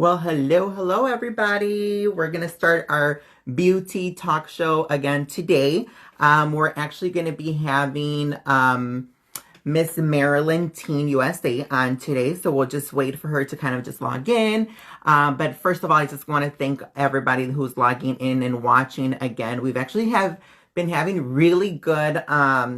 Well, hello, everybody. We're going to start our beauty talk show again today. We're actually going to be having Miss Marilyn Teen USA on today. So we'll just wait for her to kind of just log in. But first of all, I just want to thank everybody who's logging in and watching again. We've actually have been having really good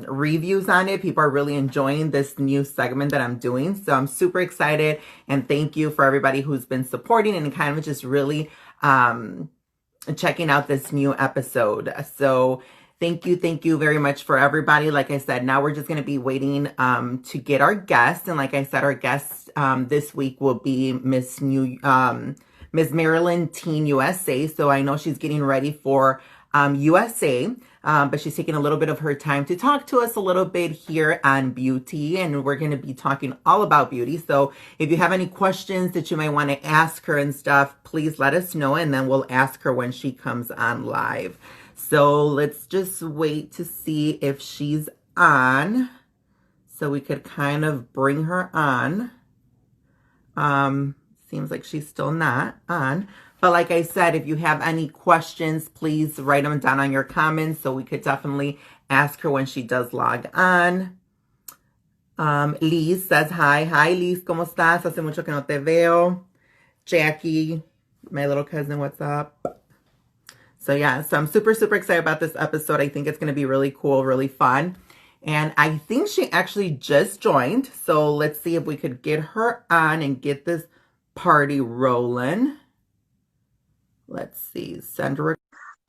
reviews on it. People are really enjoying this new segment that I'm doing. So I'm super excited, and thank you for everybody who's been supporting and kind of just really checking out this new episode. So thank you very much for everybody. Like I said, now we're just going to be waiting to get our guests. And like I said, our guest this week will be Miss Marilyn Teen USA. So I know she's getting ready for USA. But she's taking a little bit of her time to talk to us a little bit here on beauty, and we're going to be talking all about beauty. So if you have any questions that you might want to ask her and stuff, please let us know, and then we'll ask her when she comes on live. So let's just wait to see if she's on, so we could kind of bring her on. Seems like she's still not on. But like I said, if you have any questions, please write them down on your comments so we could definitely ask her when she does log on. Liz says hi. Hi, Liz. ¿Cómo estás? Hace mucho que no te veo. Jackie, my little cousin, what's up? So yeah, so I'm super excited about this episode. I think it's going to be really cool, really fun. And I think she actually just joined. So let's see if we could get her on and get this party rolling. Let's see, Sandra.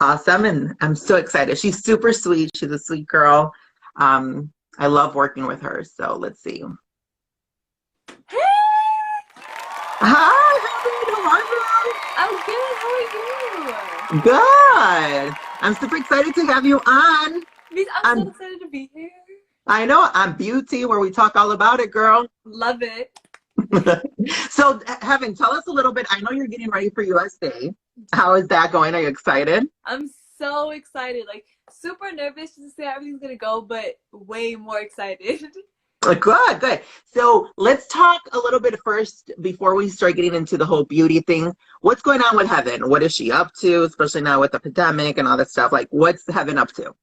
Awesome, and I'm so excited. She's super sweet. She's a sweet girl. I love working with her. So let's see. Hey! Hi, I'm good. How are you? good. I'm super excited to have you on. I'm so excited to be here. I know, on Beauty, where we talk all about it, girl. Love it. So, Heaven, tell us a little bit. I know you're getting ready for USA. How is that going? Are you excited? I'm so excited. Like, super nervous to see how everything's going to go, but way more excited. Good. So let's talk a little bit first before we start getting into the whole beauty thing. What's going on with Heaven? What is she up to, especially now with the pandemic and all that stuff? Like, what's Heaven up to?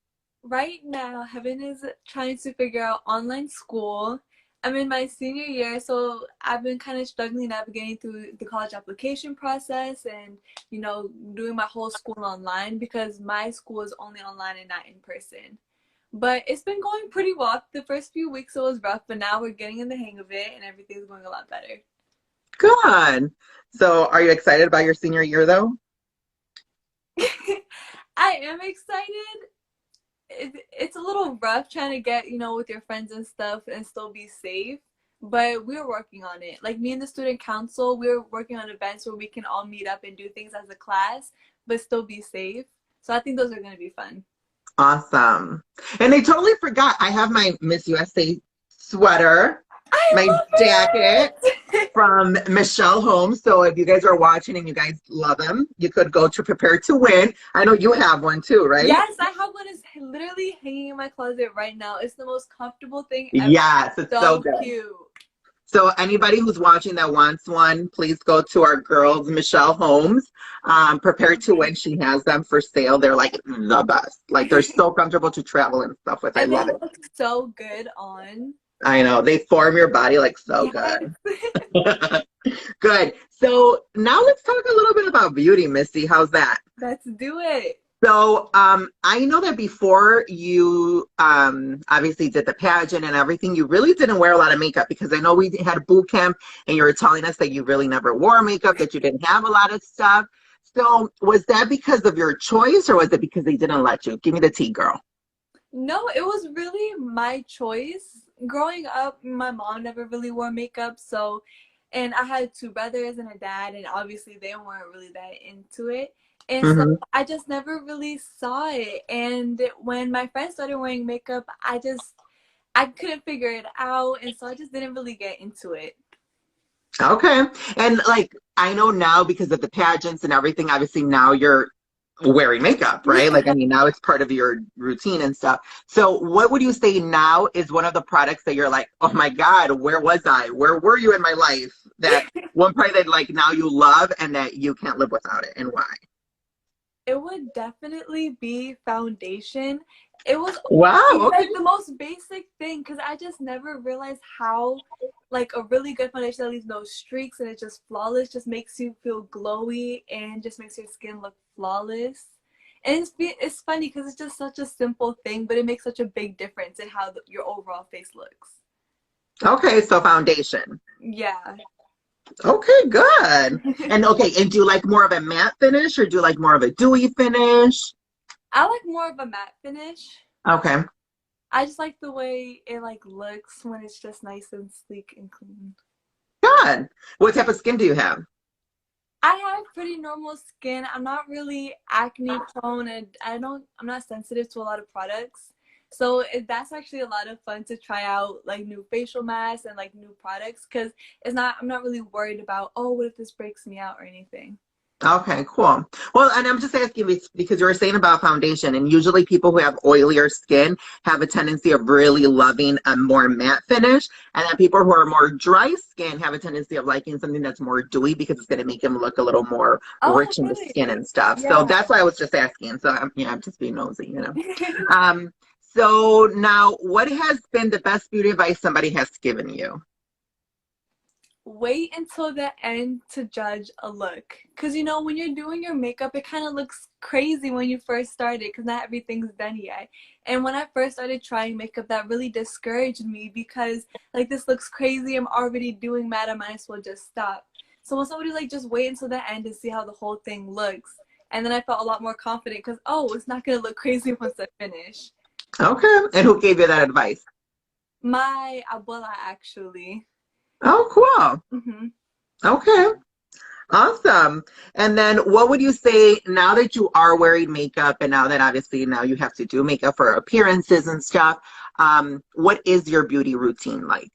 Right now, Heaven is trying to figure out online school. I'm in my senior year, so I've been kind of struggling navigating through the college application process and, doing my whole school online because my school is only online and not in person. But it's been going pretty well. The first few weeks it was rough, but now we're getting in the hang of it and everything's going a lot better. Good. So are you excited about your senior year, though? I am excited. It's a little rough trying to get, with your friends and stuff and still be safe. But we're working on it. Like me and the student council, we're working on events where we can all meet up and do things as a class, but still be safe. So I think those are going to be fun. Awesome. And I totally forgot. I have my Miss USA sweater, my jacket from Michelle Holmes. So if you guys are watching and you guys love them, you could go to Prepare to Win. I know you have one too, right? Yes, I have one. It's literally hanging in my closet right now. It's the most comfortable thing ever. Yes, it's so good. Cute. So anybody who's watching that wants one, please go to our girls, Michelle Holmes. Prepare to Win. She has them for sale. They're like the best. Like they're so comfortable to travel and stuff with. I love it. They look so good on. I know. They form your body like so good. Good. So now let's talk a little bit about beauty, Missy. How's that? Let's do it. So I know that before you obviously did the pageant and everything, you really didn't wear a lot of makeup because I know we had a boot camp and you were telling us that you really never wore makeup, that you didn't have a lot of stuff. So was that because of your choice or was it because they didn't let you? Give me the tea, girl. No, it was really my choice. Growing up, my mom never really wore makeup, and I had two brothers and a dad, and obviously they weren't really that into it. And so I just never really saw it. And when my friends started wearing makeup, I couldn't figure it out. And so I just didn't really get into it. Okay. And like, I know now because of the pageants and everything, obviously now you're wearing makeup, right? Like, I mean, now it's part of your routine and stuff. So what would you say now is one of the products that you're like, oh my God, where was I? Where were you in my life that one product that like now you love and that you can't live without it, and why? It would definitely be foundation. It was Wow. Okay. like the most basic thing because I just never realized how like a really good foundation that leaves no streaks and it's just flawless just makes you feel glowy and just makes your skin look flawless. And it's funny because it's just such a simple thing, but it makes such a big difference in how your overall face looks. Okay. So foundation. Yeah. Okay. Good. And okay. And do you like more of a matte finish or do you like more of a dewy finish? I like more of a matte finish. Okay. I just like the way it like looks when it's just nice and sleek and clean. Good. What type of skin do you have? I have pretty normal skin. I'm not really acne prone and I'm not sensitive to a lot of products. So that's actually a lot of fun to try out like new facial masks and like new products because I'm not really worried about, oh, what if this breaks me out or anything. Okay, cool. Well, and I'm just asking because you were saying about foundation, and usually people who have oilier skin have a tendency of really loving a more matte finish, and then people who are more dry skin have a tendency of liking something that's more dewy because it's going to make them look a little more Oh, rich in the skin really? and stuff. So Yeah. that's why I was just asking. So I'm just being nosy, you know. Um, so now, what has been the best beauty advice somebody has given you? Wait until the end to judge a look. Because, you know, when you're doing your makeup, it kind of looks crazy when you first started because not everything's done yet. And when I first started trying makeup, that really discouraged me because, like, this looks crazy. I'm already doing that. I might as well just stop. So when somebody, like, just wait until the end to see how the whole thing looks. And then I felt a lot more confident because, oh, it's not going to look crazy once I finish. Okay, and who gave you that advice? My abuela, actually. Oh, cool. Hmm. Okay. Awesome. And then what would you say now that you are wearing makeup and now that obviously now you have to do makeup for appearances and stuff, what is your beauty routine like?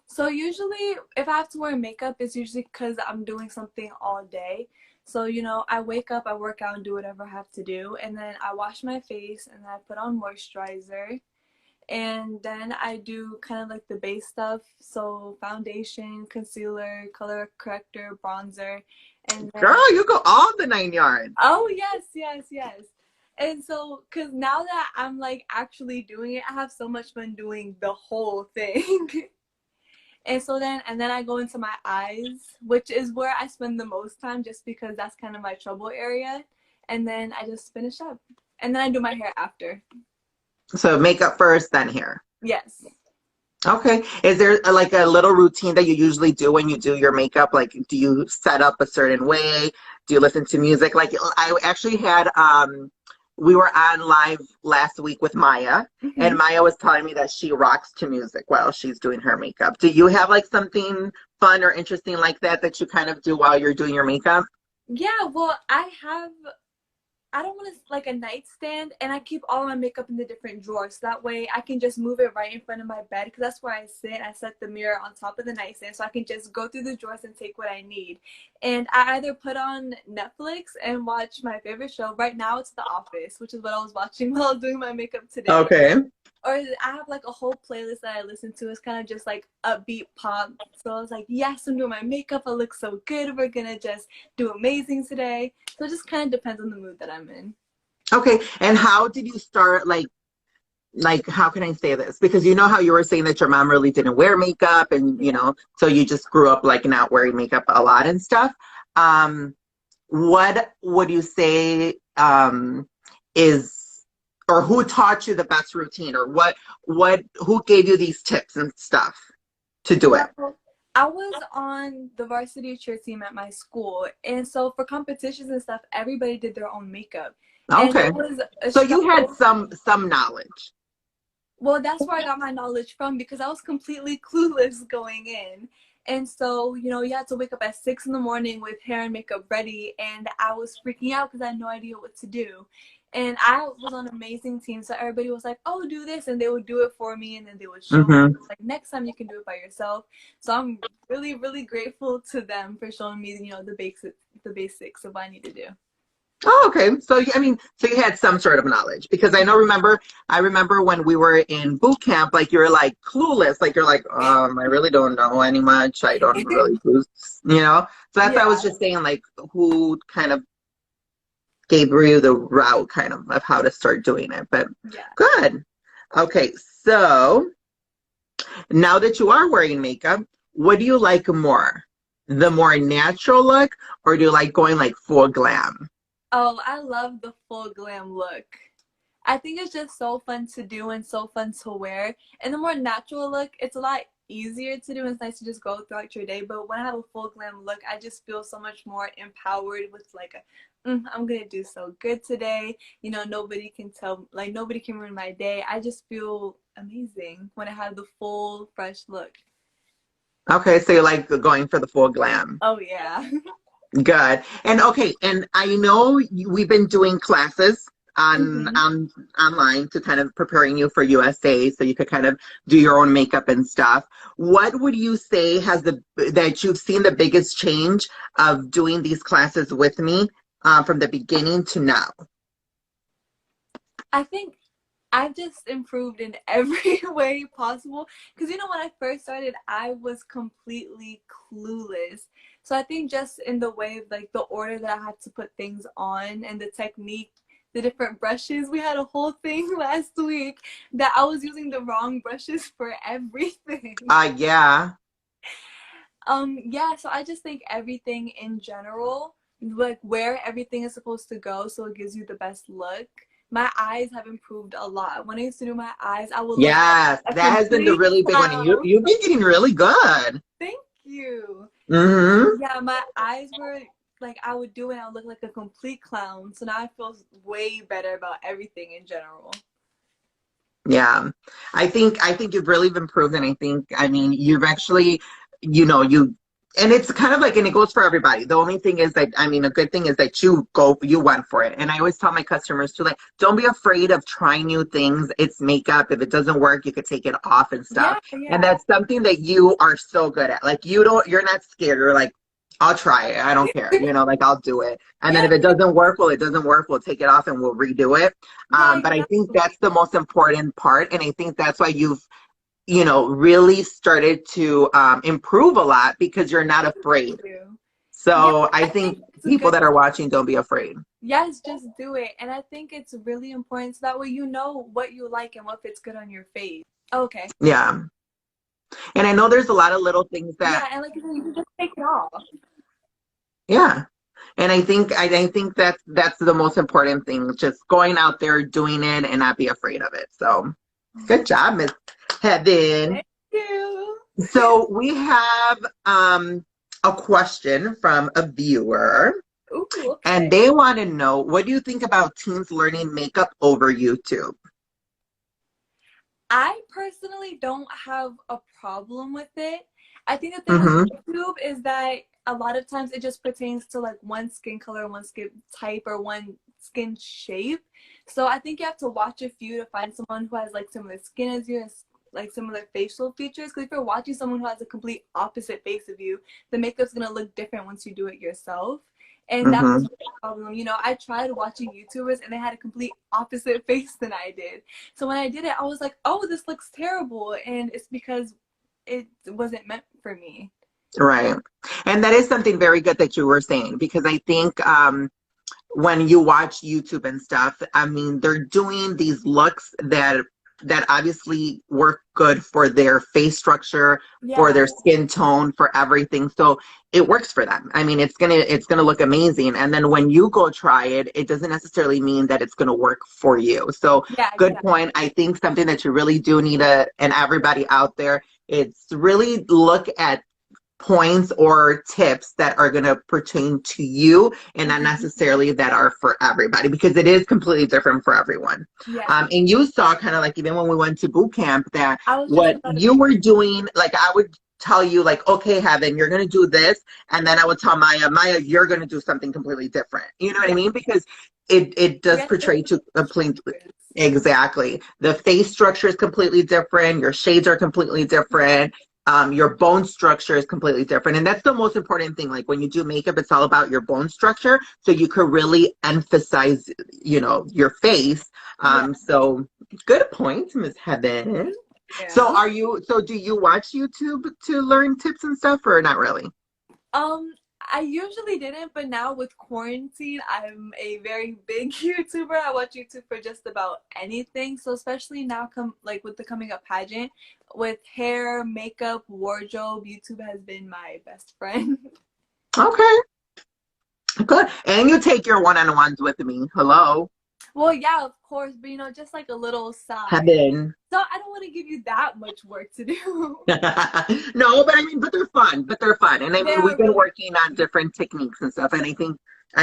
So usually if I have to wear makeup, it's usually because I'm doing something all day. So, you know, I wake up, I work out and do whatever I have to do, and then I wash my face and then I put on moisturizer. And then I do kind of like the base stuff, so foundation, concealer, color corrector, bronzer, and then Girl, you go all the 9 yards. oh yes, yes, yes. And so, cause now that I'm like actually doing it, I have so much fun doing the whole thing. And then I go into my eyes, which is where I spend the most time just because that's kind of my trouble area. And then I just finish up. And then I do my hair after. So makeup first, then hair. Yes. Okay. Is there like a little routine that you usually do when you do your makeup? Like, do you set up a certain way? Do you listen to music? Like, I actually had, we were on live last week with Maya, and Hmm. Maya was telling me that she rocks to music while she's doing her makeup. Do you have like something fun or interesting like that that you kind of do while you're doing your makeup? Yeah, well, I don't want to like a nightstand, and I keep all my makeup in the different drawers. So that way I can just move it right in front of my bed because that's where I sit. I set the mirror on top of the nightstand so I can just go through the drawers and take what I need. And I either put on Netflix and watch my favorite show. Right now it's The Office, which is what I was watching while I was doing my makeup today. Okay. Or I have like a whole playlist that I listen to. It's kind of just like upbeat pop. So I was like, yes, I'm doing my makeup. I look so good. We're gonna just do amazing today. So it just kind of depends on the mood that I'm in. Okay. And how did you start like how can I say this? Because you know how you were saying that your mom really didn't wear makeup and you Yeah. know, so you just grew up like not wearing makeup a lot and stuff. Um, what would you say is or who taught you the best routine or what who gave you these tips and stuff to do it? Well, I was on the varsity cheer team at my school, and so for competitions and stuff, everybody did their own makeup, and Okay. it was a So you had struggle. some knowledge. Well, that's where I got my knowledge from because I was completely clueless going in. And so, you know, you had to wake up at 6 in the morning with hair and makeup ready. And I was freaking out because I had no idea what to do. And I was on an amazing team. So everybody was like, oh, do this. And they would do it for me. And then they would show me, Mm-hmm. like, next time you can do it by yourself. So I'm really, really grateful to them for showing me, you know, the basics of what I need to do. Oh, okay. So I mean, so you had some sort of knowledge because I remember when we were in boot camp, like you're like clueless, like you're like, I really don't know any much. I don't really do, you know. So that's why I was Yeah, just saying, like, who kind of gave you the route, kind of how to start doing it. But yeah. good. Okay, so now that you are wearing makeup, what do you like more? The more natural look, or do you like going like full glam? Oh, I love the full glam look. I think it's just so fun to do and so fun to wear. And the more natural look, it's a lot easier to do. It's nice to just go throughout your day. But when I have a full glam look, I just feel so much more empowered with like I'm gonna do so good today. You know, nobody can tell, like nobody can ruin my day. I just feel amazing when I have the full fresh look. Okay, so you like going for the full glam. Oh yeah. Good. And okay, and I know we've been doing classes hmm on online to kind of preparing you for USA so you could kind of do your own makeup and stuff. What would you say has the that you've seen the biggest change of doing these classes with me from the beginning to now? I think I've just improved in every way possible. Because, you know, when I first started, I was completely clueless. So I think just in the way of like the order that I had to put things on and the technique, the different brushes, we had a whole thing last week that I was using the wrong brushes for everything. Yeah. Yeah, so I just think everything in general, like where everything is supposed to go so it gives you the best look. My eyes have improved a lot. When I used to do my eyes, I would look like Yes, a that has been the complete really big one. And clown. you've been getting really good. Thank you. Hmm. Yeah, my eyes were like I would do it and I would look like a complete clown. So now I feel way better about everything in general. Yeah. I think you've really improved and I mean you've actually you know you and it's kind of like and it goes for everybody. The only thing is that I mean a good thing is that you went for it. And I always tell my customers to like don't be afraid of trying new things. It's makeup. If it doesn't work, you could take it off and stuff. Yeah, And yeah. that's something that you are so good at. Like you're not scared. You're like I'll try it. I don't care. You know, like I'll do it. And then Yeah, if it doesn't work, well, it doesn't work. We'll take it off and we'll redo it. yeah, But I think exactly. that's the most important part. And I think that's why really started to improve a lot because you're not Thank afraid. you. Yeah, So I I think think it's a people good that are watching, don't be afraid. yes, just do it. And I think it's really important so that way you know what you like and what fits good on your face. Okay. Yeah. And I know there's a lot of little things that, Yeah, and like you can just take it off. yeah. And I think that's the most important thing, just going out there, doing it and not be afraid of it. So good job, Miss Heaven. Thank you. So we have a question from a viewer. Ooh, And okay. they want to know, what do you think about teens learning makeup over YouTube? I personally don't have a problem with it. I think the thing with Mm-hmm. YouTube is that a lot of times it just pertains to like one skin color, one skin type, or one skin shape. So I think you have to watch a few to find someone who has like similar skin as you and like similar facial features. Because if you're watching someone who has a complete opposite face of you, the makeup's gonna look different once you do it yourself. And that was Mm-hmm. my problem. You know, I tried watching YouTubers and they had a complete opposite face than I did. So when I did it, I was like, oh, this looks terrible. And it's because it wasn't meant for me. Right. And that is something very good that you were saying because I think when you watch YouTube and stuff, I mean, they're doing these looks that obviously work good for their face structure, for Yeah. their skin tone, for everything. So it works for them. I mean, it's gonna look amazing. And then when you go try it, it doesn't necessarily mean that it's gonna work for you. So Yeah, good exactly. point. I think something that you really do need and everybody out there, it's really look at points or tips that are going to pertain to you and not Mhm. necessarily that are for everybody because it is completely different for everyone. Yeah. And you saw kind of like even when we went to boot camp that I was just what about to you say, were doing, like I would tell you like, okay, Heaven, you're going to do this. And then I would tell Maya, you're going to do something completely different. You know what I yeah, mean? Because it we does had portray different to completely. structures. Exactly. The face structure is completely different. Your shades are completely Yeah. different. your bone structure is completely different. And that's the most important thing. Like when you do makeup, it's all about your bone structure. So you could really emphasize, your face. Yeah. So good point, Miss Heaven. Yeah. So do you watch YouTube to learn tips and stuff or not really? I usually didn't, but now with quarantine, I'm a very big YouTuber. I watch YouTube for just about anything. So especially now, like with the coming up pageant, with hair, makeup, wardrobe, YouTube has been my best friend. Okay, good. And you take your one-on-ones with me. Hello, Well, yeah, of course, but just like a little side. Heaven. So I don't want to give you that much work to do. No, but I mean, but they're fun. But they're fun. And I They mean, we've are been really working on different techniques and stuff. And I think,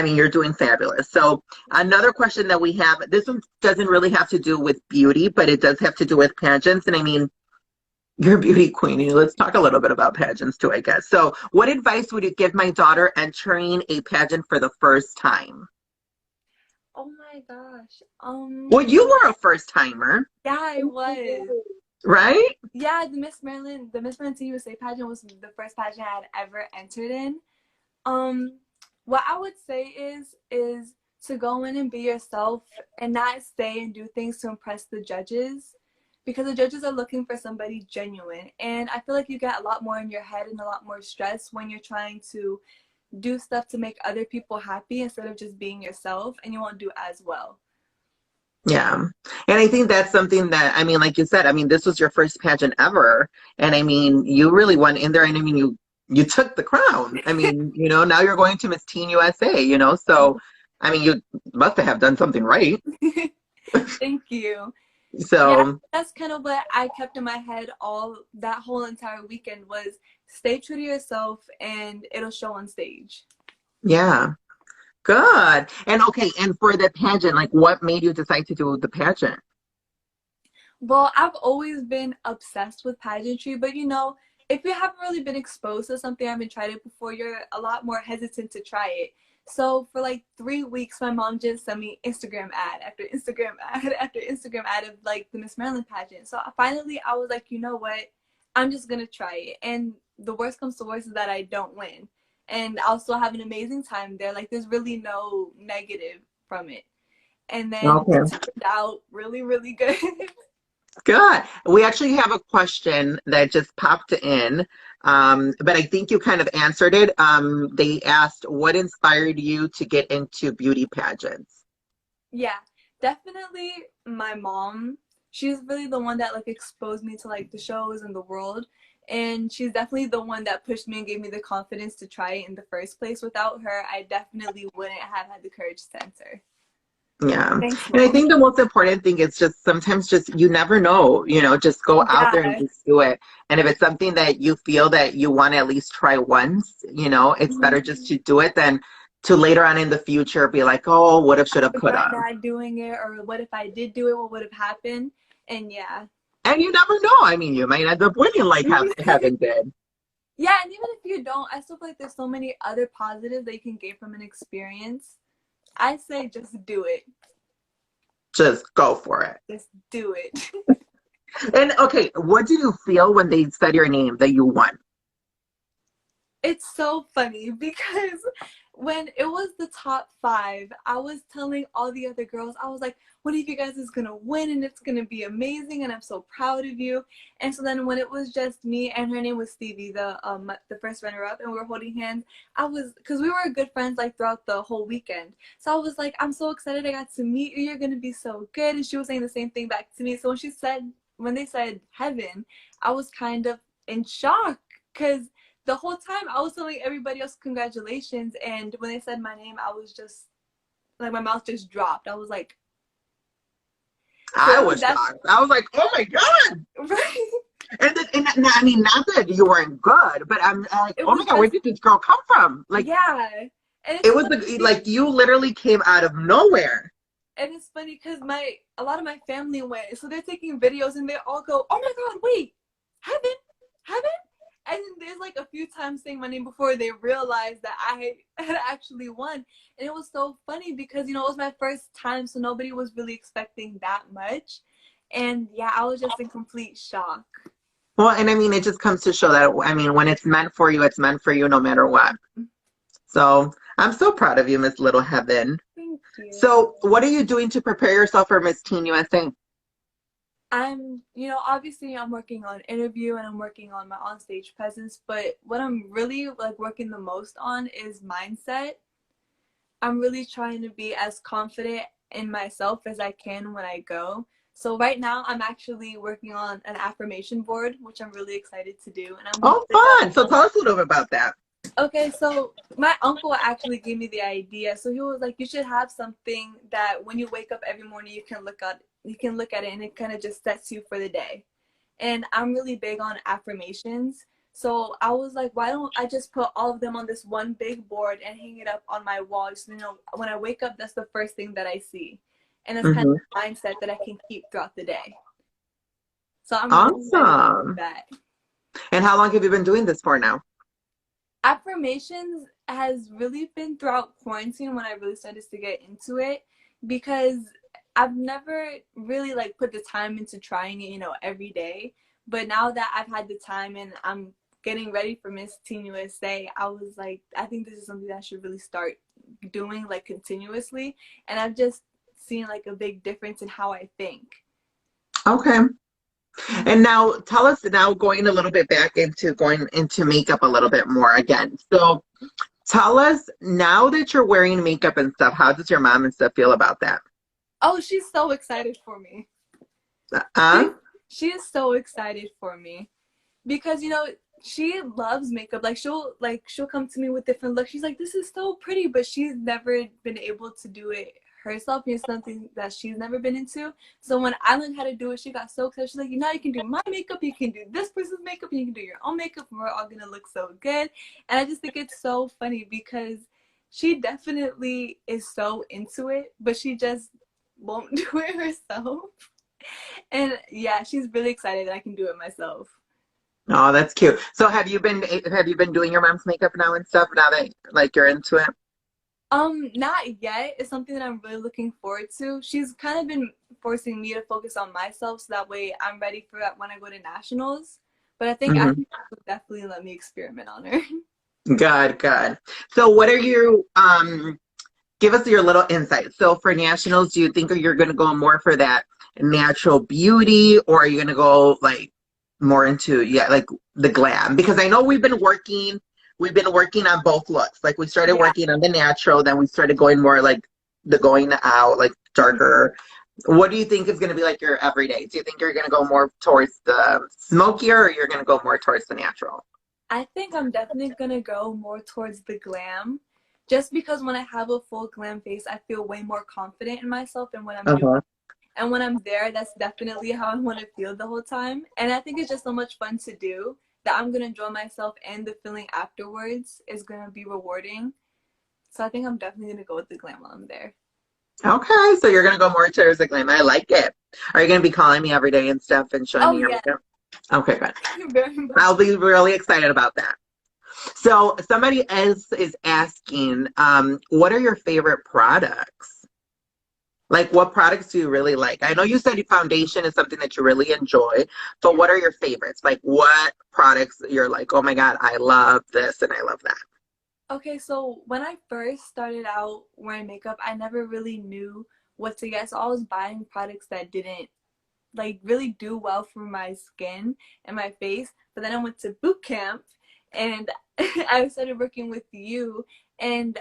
you're doing fabulous. So another question that we have, this one doesn't really have to do with beauty, but it does have to do with pageants. And I mean, you're a beauty queen. Let's talk a little bit about pageants too, I guess. So what advice would you give my daughter entering a pageant for the first time? Oh my gosh. Well, you were a first timer, Yeah, I was. right? Yeah, the Miss Maryland USA pageant was the first pageant I had ever entered in. Um, what I would say is to go in and be yourself and not stay and do things to impress the judges because the judges are looking for somebody genuine. And I feel like you get a lot more in your head and a lot more stress when you're trying to do stuff to make other people happy instead of just being yourself, and you won't do as well. Yeah. And I think that's something that, I mean, like you said, I mean, this was your first pageant ever. And I mean, you really went in there and I mean, you took the crown. I mean, now you're going to Miss Teen USA, so I mean, you must have done something right. Thank you. Yeah, So, that's kind of what I kept in my head all that whole entire weekend was stay true to yourself and it'll show on stage. yeah, good. And okay, and for the pageant, like what made you decide to do the pageant? Well, I've always been obsessed with pageantry, but if you haven't really been exposed to something, I haven't tried it before, you're a lot more hesitant to try it. So for like 3 weeks, my mom just sent me Instagram ad after Instagram ad after Instagram ad of like the Miss Maryland pageant. So finally, I was like, you know what? I'm just gonna try it. And the worst comes to worst is that I don't win. And I'll still have an amazing time there. Like there's really no negative from it. And then it Okay. turned out really, really good. Good. We actually have a question that just popped in, but I think you kind of answered it. They asked, what inspired you to get into beauty pageants? Yeah, definitely my mom. She's really the one that like exposed me to like the shows and the world. And she's definitely the one that pushed me and gave me the confidence to try it in the first place. Without her, I definitely wouldn't have had the courage to enter. Yeah. Thanks, And I mom. think the most important thing is just sometimes just you never know, just go out there and Yeah. just do it. And if it's something that you feel that you want to at least try once, it's better just Mhm. to do it than to later on in the future be like, oh, would have, should have, could Regret have. not doing it, or what if I did do it? What would have happened? And yeah. And you never know. I mean, you might end up winning like Heaven did. Yeah, and even if you don't, I still feel like there's so many other positives that you can gain from an experience. I say just do it. Just go for it. Just do it. And okay, what did you feel when they said your name that you won? It's so funny because when it was the top five, I was telling all the other girls, I was like, one of you guys is gonna win and it's gonna be amazing and I'm so proud of you. And so then when it was just me and her name was Stevie, the first runner up, and we were holding hands, I was because we were good friends like throughout the whole weekend. So I was like, I'm so excited I got to meet you. You're gonna be so good. And she was saying the same thing back to me. So when they said Heaven, I was kind of in shock because the whole time I was telling everybody else congratulations, and when they said my name, I was just like my mouth just dropped. I was like, I so was that's shocked. I was like, oh my God. right. And I mean, not that you weren't good, but I'm like, It oh my was God, where just did this girl come from? Like, yeah, and it's it was funny. like you literally came out of nowhere. And it's funny because a lot of my family went, so they're taking videos and they all go, "Oh my God, wait, Heaven, Heaven!" And then there's like a few times saying my name before they realized that I had actually won, and it was so funny because it was my first time, so nobody was really expecting that much, and yeah, I was just in complete shock. Well, and I mean, it just comes to show that, I mean, when it's meant for you no matter what. So I'm so proud of you, Miss Little Heaven. Thank you. So what are you doing to prepare yourself for Miss Teen USA? Obviously I'm working on interview and I'm working on my onstage presence, but what I'm really like working the most on is mindset. I'm really trying to be as confident in myself as I can when I go. So right now I'm actually working on an affirmation board, which I'm really excited to do. And I'm Oh, hoping that fun. So tell us a little bit about that. okay, so my uncle actually gave me the idea. So he was like, you should have something that when you wake up every morning you can look at it and it kind of just sets you for the day. And I'm really big on affirmations. So I was like, why don't I just put all of them on this one big board and hang it up on my wall? So, when I wake up, that's the first thing that I see. And that's kind Hmm. of the mindset that I can keep throughout the day. So I'm really excited to do Awesome. that. And how long have you been doing this for now? Affirmations has really been throughout quarantine when I really started to get into it because I've never really like put the time into trying it, every day. But now that I've had the time and I'm getting ready for Miss Teen USA, I was like, I think this is something that I should really start doing like continuously. And I've just seen like a big difference in how I think. Okay. And now tell us now going a little bit back into going into makeup a little bit more again. So tell us now that you're wearing makeup and stuff, how does your mom and stuff feel about that? Oh, she's so excited for me. Huh? She, she is so excited for me. Because she loves makeup. She'll come to me with different looks. She's like, this is so pretty, but she's never been able to do it herself. It's something that she's never been into. So when I learned how to do it, she got so excited. She's like, you can do my makeup, you can do this person's makeup, and you can do your own makeup, and we're all gonna look so good. And I just think it's so funny because she definitely is so into it, but she just won't do it herself. And yeah, she's really excited that I can do it myself. Oh, that's cute. So have you been doing your mom's makeup now and stuff now that like you're into it? Not yet. It's something that I'm really looking forward to. She's kind of been forcing me to focus on myself so that way I'm ready for that when I go to nationals. But I think Hmm. after that, she'll definitely let me experiment on her. Good, good. So what are you give us your little insight. So for nationals, do you think you're gonna go more for that natural beauty or are you gonna go like more into like the glam? Because I know we've been working on both looks. Like we started Yeah. working on the natural, then we started going more like the going out, like darker. What do you think is going to be like your everyday? Do you think you're going to go more towards the smokier or you're going to go more towards the natural? I think I'm definitely gonna go more towards the glam. Just because when I have a full glam face, I feel way more confident in myself and what I'm doing. Uh-huh. And when I'm there, that's definitely how I want to feel the whole time. And I think it's just so much fun to do that I'm going to enjoy myself and the feeling afterwards is going to be rewarding. So I think I'm definitely going to go with the glam while I'm there. Okay, so you're going to go more towards the glam. I like it. Are you going to be calling me every day and stuff and showing Oh, me your yeah. makeup? Okay, good. Thank you very much. I'll be really excited about that. So somebody else is asking, what are your favorite products? Like what products do you really like? I know you said your foundation is something that you really enjoy, but Yeah. what are your favorites? Like what products you're like, oh my God, I love this and I love that. Okay, so when I first started out wearing makeup, I never really knew what to get. So I was buying products that didn't like really do well for my skin and my face. But then I went to boot camp and I started working with you and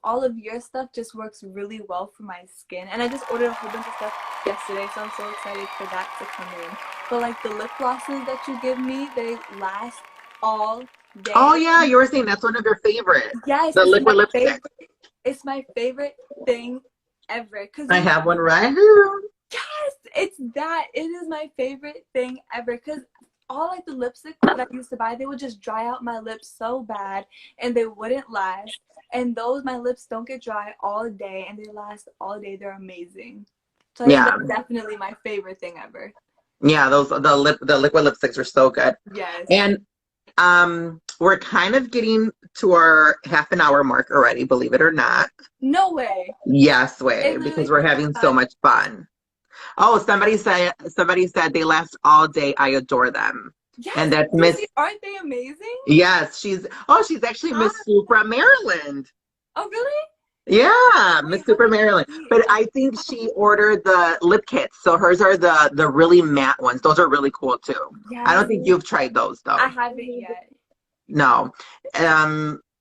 all of your stuff just works really well for my skin. And I just ordered a whole bunch of stuff yesterday, so I'm so excited for that to come in. But like the lip glosses that you give me, they last all Oh day. yeah, you were saying that's one of your favorite, Yes, the liquid lipstick. it's my favorite thing ever. Cause I have one right here. yes, it's that. It is my favorite thing ever. Cause all like the lipstick that I used to buy, they would just dry out my lips so bad and they wouldn't last. And those my lips don't get dry all day and they last all day. They're amazing. So I think Yeah, that's definitely my favorite thing ever. yeah, those the liquid lipsticks are so good. Yes. And we're kind of getting to our half an hour mark already, believe it or not. No way. Yes, way, It literally because we're feels having so like much fun. Oh, somebody said they last all day. I adore them. Yes, And that's do you Miss, see? Aren't they amazing? yes, she's actually Huh? Miss Supra Maryland. Oh, really? Yeah, Wait, Miss hold Super on. Maryland. See, But I think she ordered the lip kits. So hers are the really matte ones. Those are really cool too. I don't yes, think you've tried those I though. haven't yet. No.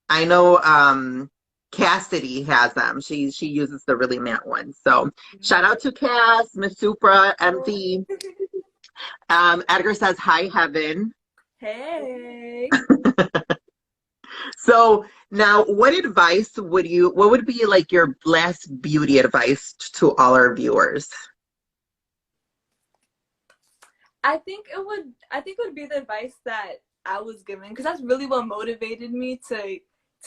I know Cassidy has them. She uses the really matte ones. So shout out to Cass, Miss Supra, MD. Edgar says hi, Heaven. Hey. So now what would be like your last beauty advice to all our viewers? I think it would be the advice that I was given because that's really what motivated me to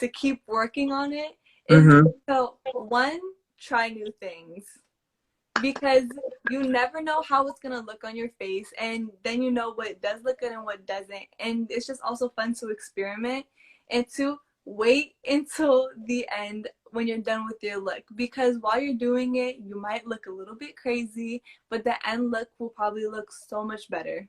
keep working on it is Mm-hmm. so one, try new things because you never know how it's gonna look on your face and then you know what does look good and what doesn't. And it's just also fun to experiment and to wait until the end when you're done with your look because while you're doing it you might look a little bit crazy but the end look will probably look so much better.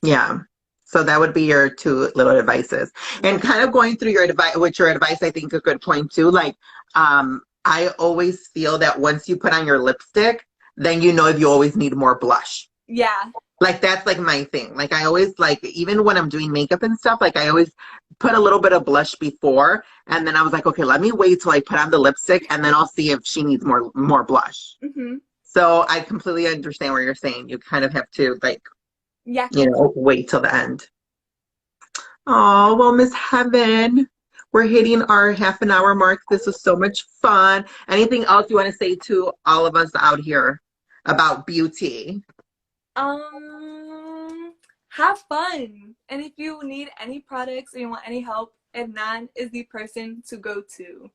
Yeah. So that would be your two little advices. Yeah. And kind of going through your advice, with your advice, I think a good point too. Like, I always feel that once you put on your lipstick, then you know if you always need more blush. Yeah. Like that's like my thing. Like I always like even when I'm doing makeup and stuff, like I always put a little bit of blush before, and then I was like, okay, let me wait till I put on the lipstick, and then I'll see if she needs more blush. Hmm. So I completely understand what you're saying. You kind of have to like Yeah. wait till the end. Oh, well, Miss Heaven, we're hitting our half an hour mark. This was so much fun. Anything else you want to say to all of us out here about beauty? Um, have fun. And if you need any products or you want any help, Adnan is the person to go to.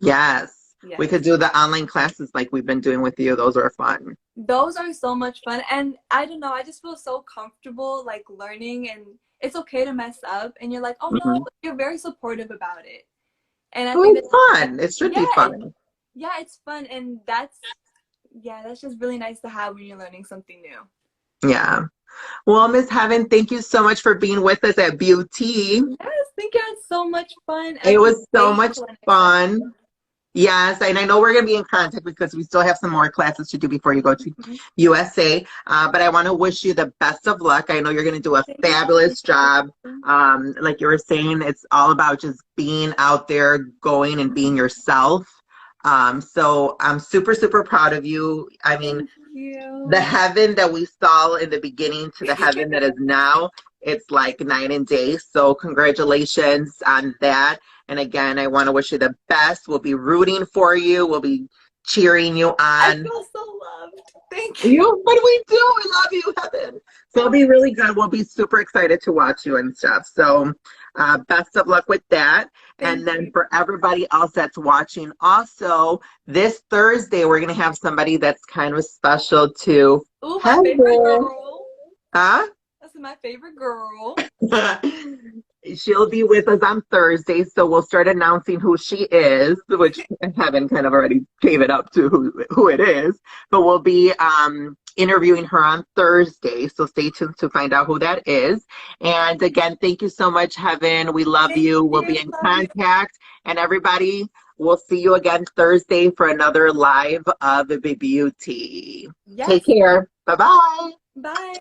Yes, we Yes. could do the online classes like we've been doing with you. Those are fun. Those are so much fun. And I don't know, I just feel so comfortable like learning and it's okay to mess up and you're like, oh no, Hmm. you're very supportive about it. And I think Oh, that it's fun. It should yeah, be fun. yeah, it's fun and that's just really nice to have when you're learning something new. Yeah. Well, Miss Heaven, thank you so much for being with us at Beauty. Yes, think you had so much fun. I It can't was so wait much to learn next time. fun. Yes, and I know we're going to be in contact because we still have some more classes to do before you go to Mhm. USA. But I want to wish you the best of luck. I know you're going to do a Thank fabulous job. you. Like you were saying, it's all about just being out there, going and being yourself. So I'm super, super proud of you. I mean, Thank the you. heaven that we saw in the beginning to the heaven that is now, it's like night and day. So congratulations on that. And again, I want to wish you the best. We'll be rooting for you. We'll be cheering you I on. feel so loved. Thank you. You, what do we do? We love you, Heaven. So it'll be really good. We'll be super excited to watch you and stuff. So best of luck with that. And Thank then you. for everybody else that's watching, also this Thursday, we're going to have somebody that's kind of special too. Ooh, my favorite Heaven. girl. Huh? That's my favorite girl. She'll be with us on Thursday, so we'll start announcing who she is, which Heaven kind of already gave it up to who it is. But we'll be interviewing her on Thursday, so stay tuned to find out who that is. And again, thank you so much, Heaven. We love Thank you. We'll you. be in Love you. contact. And everybody, we'll see you again Thursday for another live of the Beauty. Take Yes. care. Bye bye. Bye.